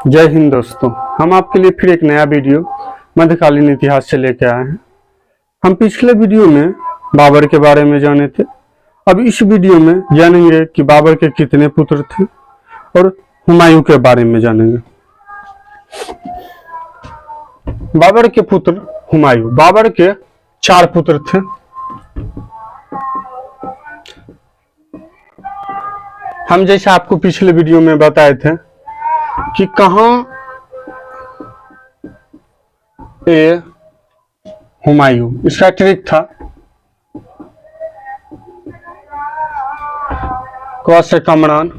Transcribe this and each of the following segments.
जय हिंद दोस्तों, हम आपके लिए फिर एक नया वीडियो मध्यकालीन इतिहास से लेकर आए हैं। हम पिछले वीडियो में बाबर के बारे में जाने थे। अब इस वीडियो में जानेंगे कि बाबर के कितने पुत्र थे और हुमायूं के बारे में जानेंगे। बाबर के पुत्र हुमायूं। बाबर के 4 पुत्र थे। हम जैसे आपको पिछले वीडियो में बताए थे कि कहां ये हुमायूं, इसका ट्रिक था क से कमरान,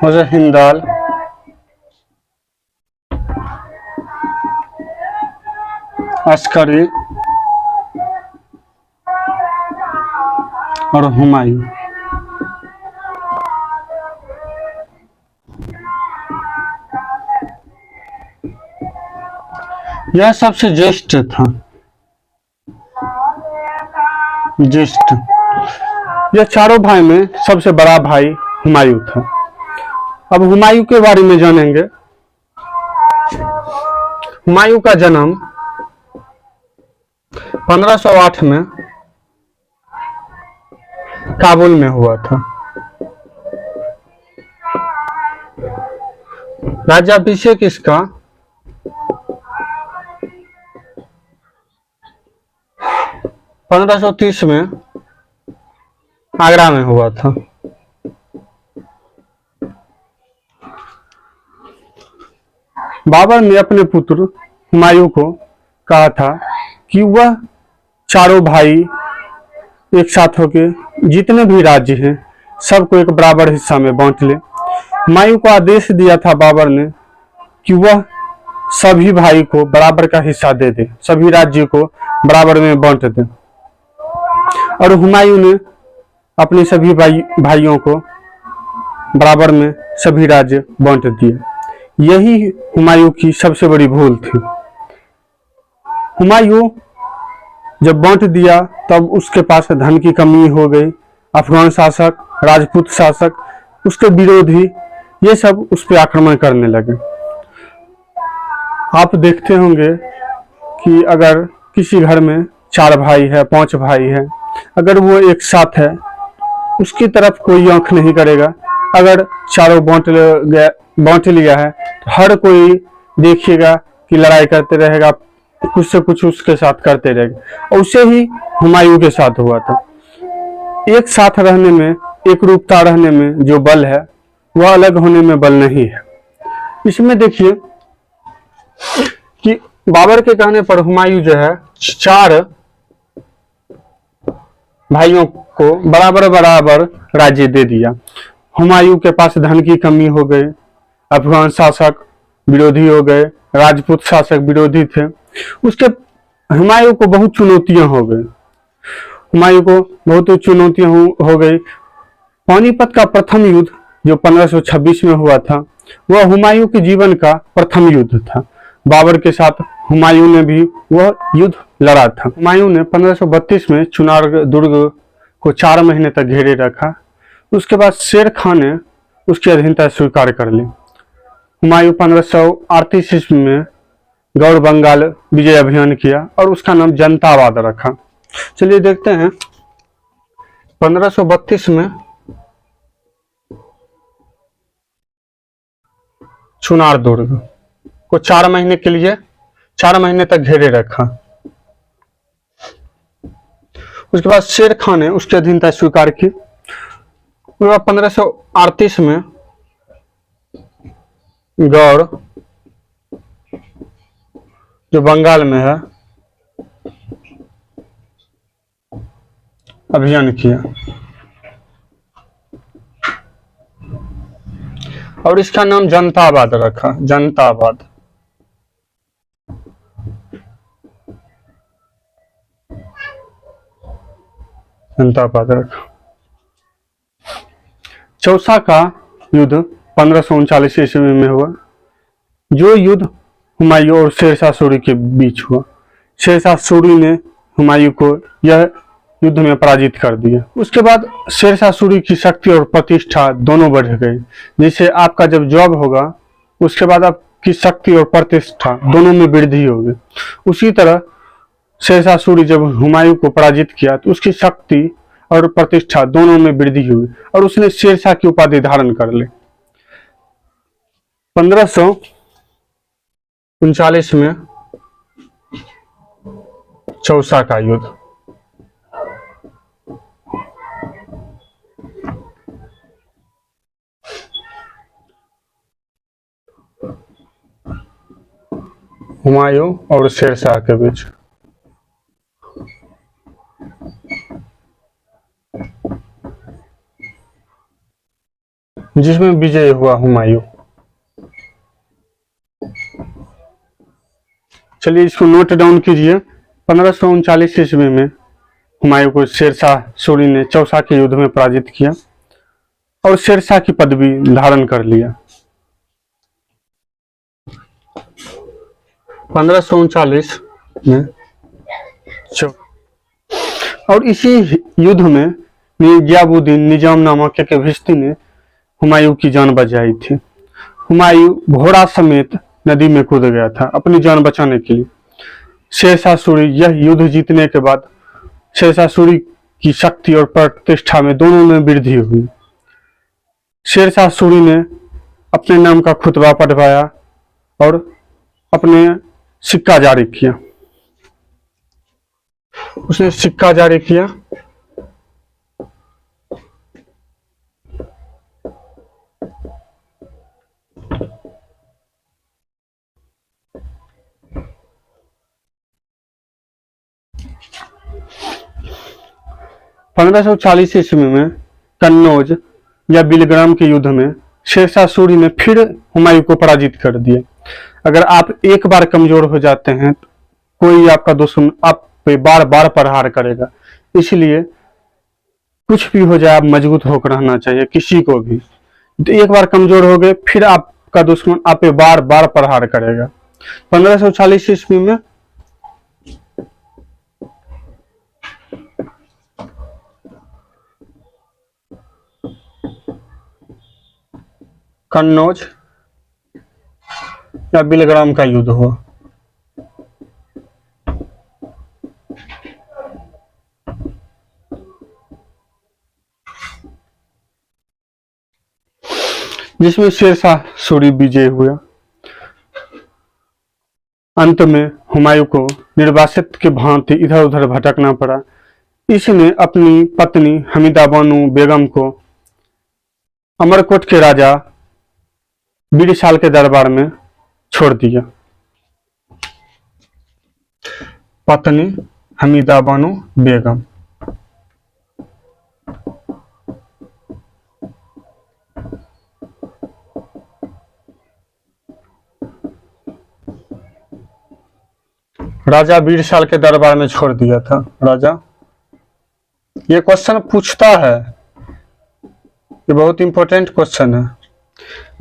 ह से हिंदाल, अस्करी और हुमायूं। यह सबसे ज्येष्ठ था। ज्येष्ठ, यह चारों भाई में सबसे बड़ा भाई हुमायूं था। अब हुमायूं के बारे में जानेंगे। हुमायूं का जन्म 1508 में काबुल में हुआ था। राज्याभिषेक इसका 1530 में आगरा में हुआ था। बाबर ने अपने पुत्र हुमायूं को कहा था कि वह चारों भाई एक साथ होकर जितने भी राज्य हैं सबको एक बराबर हिस्सा में बांट ले। हुमायूं को आदेश दिया था बाबर ने कि वह सभी भाई को बराबर का हिस्सा दे दे, सभी राज्य को बराबर में बांट दे। और हुमायूं ने अपने सभी भाइयों को बराबर में सभी राज्य बांट दिए। यही हुमायूं की सबसे बड़ी भूल थी। हुमायूं जब बांट दिया तब उसके पास धन की कमी हो गई। अफगान शासक, राजपूत शासक, उसके विरोधी, ये सब उस पर आक्रमण करने लगे। आप देखते होंगे कि अगर किसी घर में 4 भाई है, 5 भाई है, अगर वो एक साथ है उसकी तरफ कोई आंख नहीं करेगा। अगर चारों बांट लिया है तो हर कोई देखिएगा कि लड़ाई करते रहेगा, कुछ से कुछ उसके साथ करते रहेगा। और उसे ही हुमायूं के साथ हुआ था। एक साथ रहने में, एक रूपता रहने में जो बल है वह अलग होने में बल नहीं है। इसमें देखिए कि बाबर के कहने पर हुमायूं जो है 4 भाइयों को बराबर बराबर राज्य दे दिया। हुमायूं के पास धन की कमी हो गई, अफगान शासक विरोधी हो गए, राजपूत शासक विरोधी थे। उसके हुमायूं को बहुत चुनौतियां हो गई। हुमायूं को बहुत चुनौतियां हो गई। पानीपत का प्रथम युद्ध जो 1526 में हुआ था वह हुमायूं के जीवन का प्रथम युद्ध था। बाबर के साथ हुमायूं ने भी वह युद्ध लड़ा था। हुमायूं ने 1532 में चुनार दुर्ग को 4 महीने तक घेरे रखा। उसके बाद शेर खान ने उसकी अधीनता स्वीकार कर ली। हुमायूं 1538 ईस्वी में गौड़ बंगाल विजय अभियान किया और उसका नाम जनतावाद रखा। चलिए देखते हैं 1532 में चुनार दुर्ग को 4 महीने के लिए 4 महीने तक घेरे रखा। उसके बाद शेर खान ने उसकी अधीनता स्वीकार की। 1538 में गौड़ जो बंगाल में है अभियान किया और इसका नाम जनतावाद रखा। जनतावाद। जनतावाद रखा। चौसा का युद्ध 1539 ईस्वी में हुआ, जो युद्ध हुमायूं और शेरशाह सूरी के बीच हुआ। शेरशाह सूरी ने हुमायूं को यह युद्ध में पराजित कर दिया। उसके बाद शेरशाह सूरी की शक्ति और प्रतिष्ठा दोनों बढ़ गई। जैसे आपका जब जॉब होगा उसके बाद आपकी शक्ति और प्रतिष्ठा दोनों में वृद्धि होगी। उसी तरह शेरशाह सूरी जब हुमायूं को पराजित किया तो उसकी शक्ति और प्रतिष्ठा दोनों में वृद्धि हुई और उसने शेरशाह की उपाधि धारण कर ली। 1539 में चौसा का युद्ध। हुमायूं और शेरशाह के बीच। जिसमें विजय हुआ हुमायूं। चलिए इसको नोट डाउन कीजिए। 1539 ईस्वी में हुमायूं को शेरशाह सूरी ने चौसा के युद्ध में पराजित किया और शेरशाह की पदवी धारण कर लिया। 1539 में और इसी युद्ध में गियाबुद्दीन निजाम नामक एक भिश्ती ने हुमायूं की जान बचाई थी। हुमायूं घोड़ा समेत नदी में कूद गया था अपनी जान बचाने के लिए। शेरशाह सूरी यह युद्ध जीतने के बाद शेरशाह सूरी की शक्ति और प्रतिष्ठा में दोनों में वृद्धि हुई। शेरशाह सूरी ने अपने नाम का खुतबा पढ़वाया और अपने सिक्का जारी किया। उसने सिक्का जारी किया। पंद्रह सौ 40 ईस्वी में कन्नौज या बिलग्राम के युद्ध में शेरशाह सूरी ने फिर हुमायूं को पराजित कर दिया। अगर आप एक बार कमजोर हो जाते हैं तो कोई आपका दुश्मन आप पे बार बार प्रहार करेगा। इसलिए कुछ भी हो जाए आप मजबूत होकर रहना चाहिए किसी को भी। तो एक बार कमजोर हो गए फिर आपका दुश्मन आप पे बार बार प्रहार करेगा। 1540 ईस्वी में कन्नौज या बिलग्राम का युद्ध हुआ। जिसमें शेरशाह सूरी विजय हुआ। अंत में हुमायूं को निर्वासित के भांति इधर उधर भटकना पड़ा। इसने अपनी पत्नी हमीदा बानो बेगम को अमरकोट के राजा बिरसाल के दरबार में छोड़ दिया। पत्नी हमीदा बानो बेगम। राजा बिरसाल के दरबार में छोड़ दिया था। राजा ये क्वेश्चन पूछता है, ये बहुत इंपॉर्टेंट क्वेश्चन है।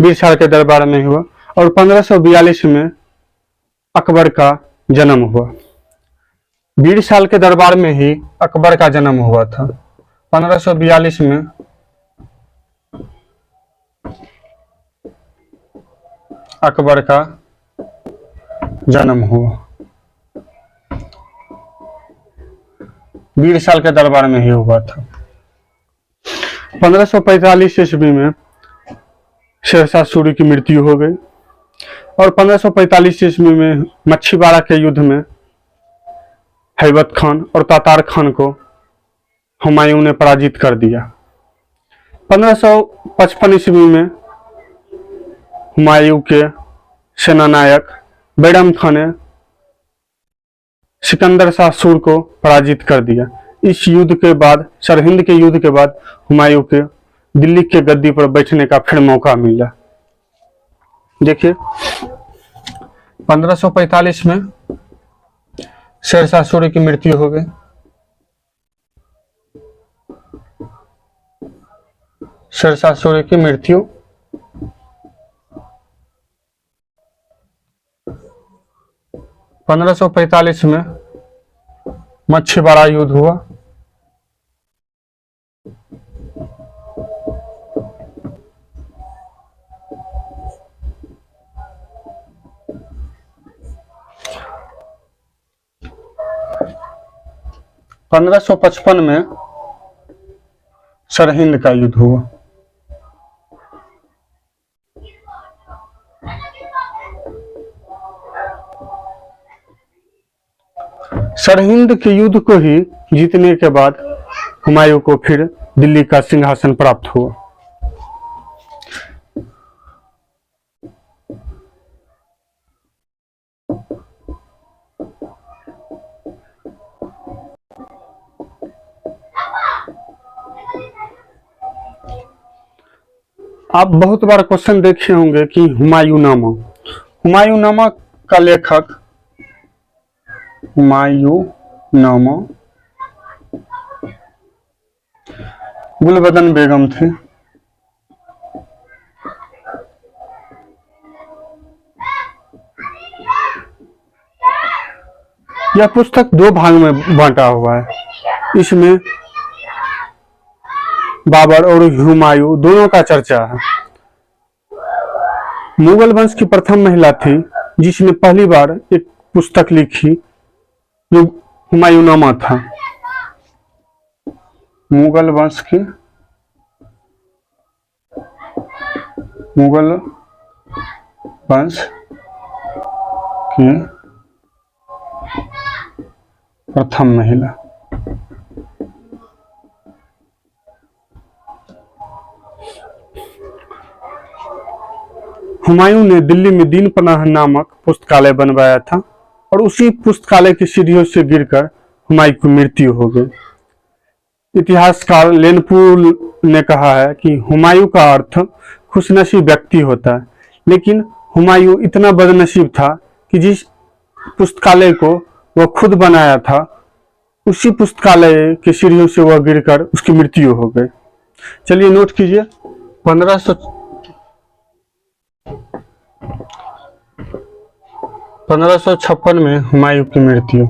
बिरसाल के दरबार में हुआ और 1542 में अकबर का जन्म हुआ। बिरसाल के दरबार में ही अकबर का जन्म हुआ था। 1542 में अकबर का जन्म हुआ। बिरसाल के दरबार में ही हुआ था। 1545 ईस्वी में शेरशाह सूरी की मृत्यु हो गई और 1545 ईस्वी में मच्छीबाड़ा के युद्ध में हैबत खान और तातार खान को हुमायूं ने पराजित कर दिया। 1555 ईस्वी में हुमायूं के सेनानायक बैरम खान ने सिकंदर शाह सूर को पराजित कर दिया। इस युद्ध के बाद सरहिंद के युद्ध के बाद हुमायूं के दिल्ली के गद्दी पर बैठने का फिर मौका मिला। देखिए 1545 में शेरशाह सूरी की मृत्यु हो गई। शेरशाह सूरी की मृत्यु 1545 में मच्छीबाड़ा युद्ध हुआ। 1555 में सरहिंद का युद्ध हुआ। सरहिंद के युद्ध को ही जीतने के बाद हुमायूं को फिर दिल्ली का सिंहासन प्राप्त हुआ। आप बहुत बार क्वेश्चन देखे होंगे कि हुमायूंनामा का लेखक हुमायूंनामा गुलबदन बेगम थे। यह पुस्तक 2 भाग में बांटा हुआ है। इसमें बाबर और हुमायूं दोनों का चर्चा है। मुगल वंश की प्रथम महिला थी जिसने पहली बार एक पुस्तक लिखी जो हुमायूंनामा था। मुगल वंश की प्रथम महिला। हुमायूं ने दिल्ली में दीन पनाह नामक पुस्तकालय बनवाया था और उसी पुस्तकालय की सीढ़ियों से गिरकर हुमायूं की मृत्यु हो गई। इतिहासकार लेनपुल ने कहा है कि हुमायूं का अर्थ खुशनसीब व्यक्ति होता है, लेकिन हुमायूं इतना बदनसीब था कि जिस पुस्तकालय को वह खुद बनाया था उसी पुस्तकालय की सीढ़ियों से वह गिरकर उसकी मृत्यु हो गई। चलिए नोट कीजिए, 1556 में हुमायूं की मृत्यु।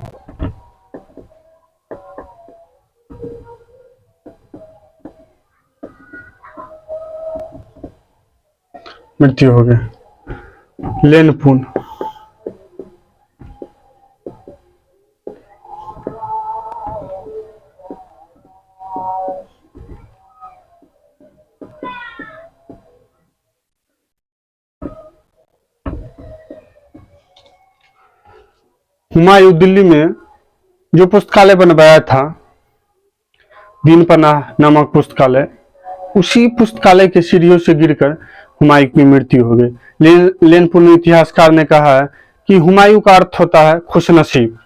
हो गई। लेनपुन हुमायूं दिल्ली में जो पुस्तकालय बनवाया था दीन पनाह नामक पुस्तकालय, उसी पुस्तकालय के सीढ़ियों से गिरकर हुमायूं की मृत्यु हो गई। लेनपुन इतिहासकार ने कहा है कि हुमायूं का अर्थ होता है खुशनसीब,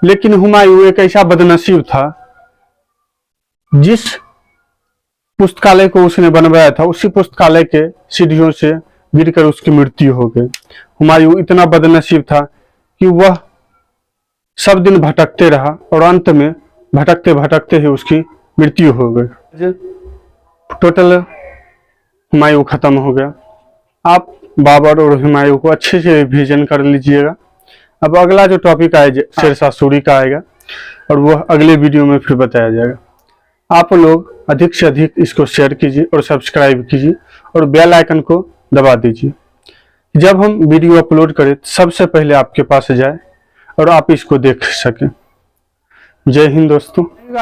लेकिन हुमायूं एक ऐसा बदनसीब था जिस पुस्तकालय को उसने बनवाया था उसी पुस्तकालय के सीढ़ियों से गिरकर उसकी मृत्यु हो गई। हुमायूं इतना बदनसीब था कि वह सब दिन भटकते रहा और अंत में भटकते भटकते ही उसकी मृत्यु हो गई। टोटल हुमायूं खत्म हो गया। आप बाबर और हुमायूं को अच्छे से रिवीजन कर लीजिएगा। अब अगला जो टॉपिक आएगा शेरशाह सूरी का आएगा और वह अगले वीडियो में फिर बताया जाएगा। आप लोग अधिक से अधिक इसको शेयर कीजिए और सब्सक्राइब कीजिए और बेल आइकन को दबा दीजिए। जब हम वीडियो अपलोड करें सबसे पहले आपके पास जाए और आप इसको देख सकें। जय हिंद दोस्तों। जो